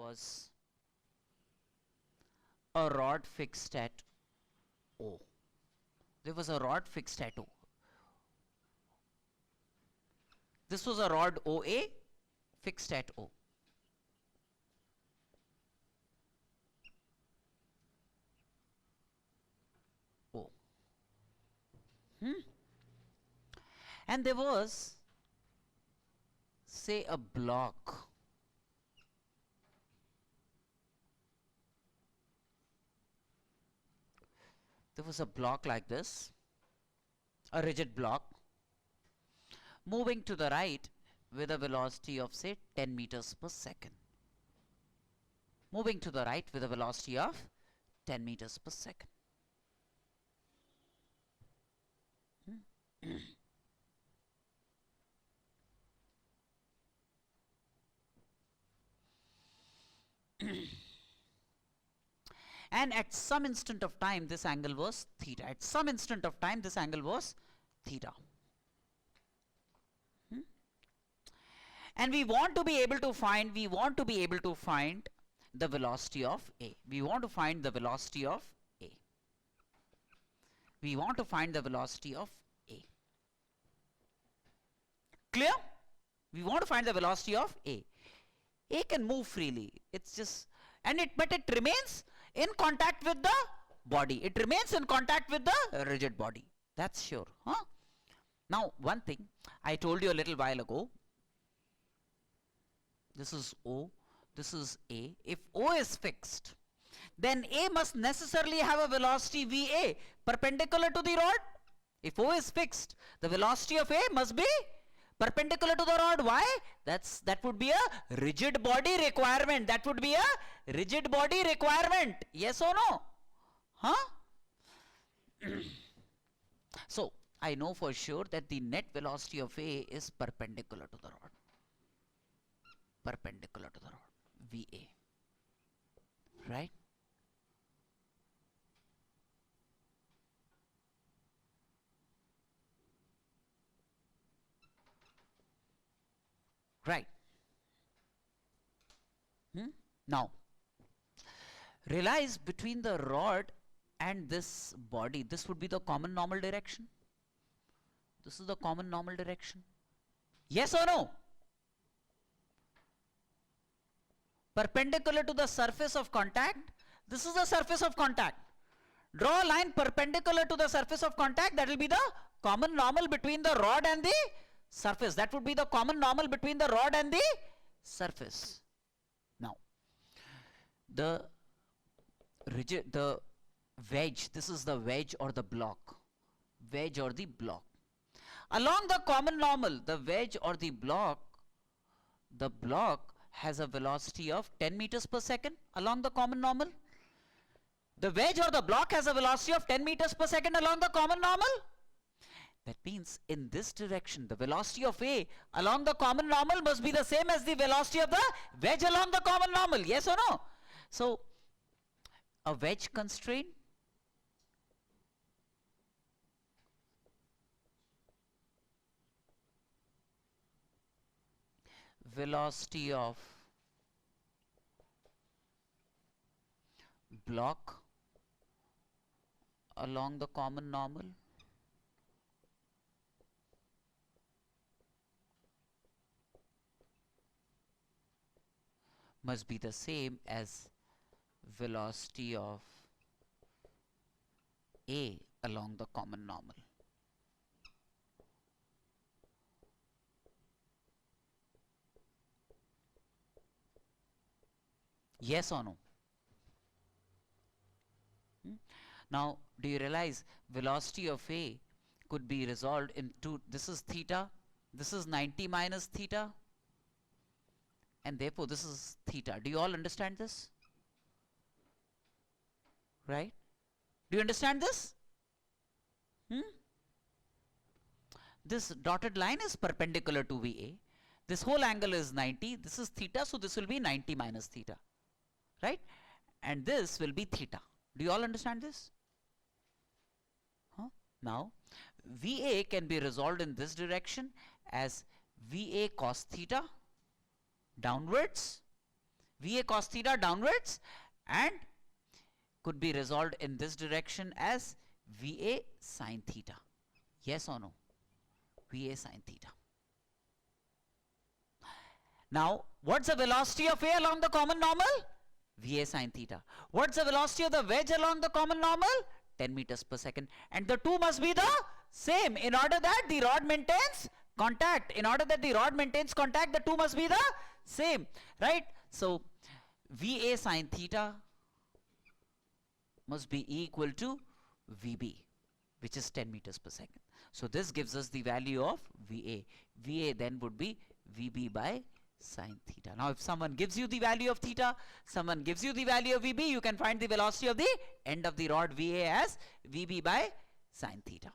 was a rod fixed at O. There was a rod fixed at O. This was a rod OA fixed at O. O. And there was, say, a block. There was a block like this, a rigid block, moving to the right with a velocity of, say, 10 meters per second. Moving to the right with a velocity of 10 meters per second. And at some instant of time, this angle was theta. At some instant of time, this angle was theta. And we want to be able to find the velocity of A. We want to find the velocity of A. We want to find the velocity of A. Clear? We want to find the velocity of A. A can move freely. It's just, but it remains in contact with the body. It remains in contact with the rigid body. That's sure. Huh? Now, one thing I told you a little while ago. This is O. This is A. If O is fixed, then A must necessarily have a velocity VA perpendicular to the rod. If O is fixed, the velocity of A must be perpendicular to the rod. Why? That would be a rigid body requirement. That would be a rigid body requirement. Yes or no? Huh? So, I know for sure that the net velocity of A is perpendicular to the rod. Perpendicular to the rod. VA. Right? Right. Now, realize between the rod and this body, this would be the common normal direction. This is the common normal direction. Yes or no? Perpendicular to the surface of contact. This is the surface of contact. Draw a line perpendicular to the surface of contact. That will be the common normal between the rod and the surface. That would be the common normal between the rod and the surface. Now, the wedge, this is the wedge or the block. Wedge or the block. Along the common normal, the wedge or the block has a velocity of 10 meters per second along the common normal. The wedge or the block has a velocity of 10 meters per second along the common normal. That means in this direction, the velocity of A along the common normal must be the same as the velocity of the wedge along the common normal. Yes or no? So, a wedge constraint velocity of block along the common normal must be the same as velocity of A along the common normal. Yes or no? Now, do you realize velocity of A could be resolved into, this is theta, this is 90 minus theta, and therefore this is theta. Do you all understand this? Right? Do you understand this? This dotted line is perpendicular to VA. This whole angle is 90. This is theta, so this will be 90 minus theta. Right? And this will be theta. Do you all understand this? Now, VA can be resolved in this direction as VA cos theta downwards, VA cos theta downwards, and could be resolved in this direction as VA sin theta. Yes or no? VA sin theta. Now, what's the velocity of A along the common normal? VA sin theta. What's the velocity of the wedge along the common normal? 10 meters per second. And the two must be the same. In order that the rod maintains contact. In order that the rod maintains contact, the two must be the same. Right? So, VA sin theta must be equal to VB, which is 10 meters per second. So, this gives us the value of VA. VA then would be VB by sin theta. Now, if someone gives you the value of theta, someone gives you the value of VB, you can find the velocity of the end of the rod VA as VB by sin theta.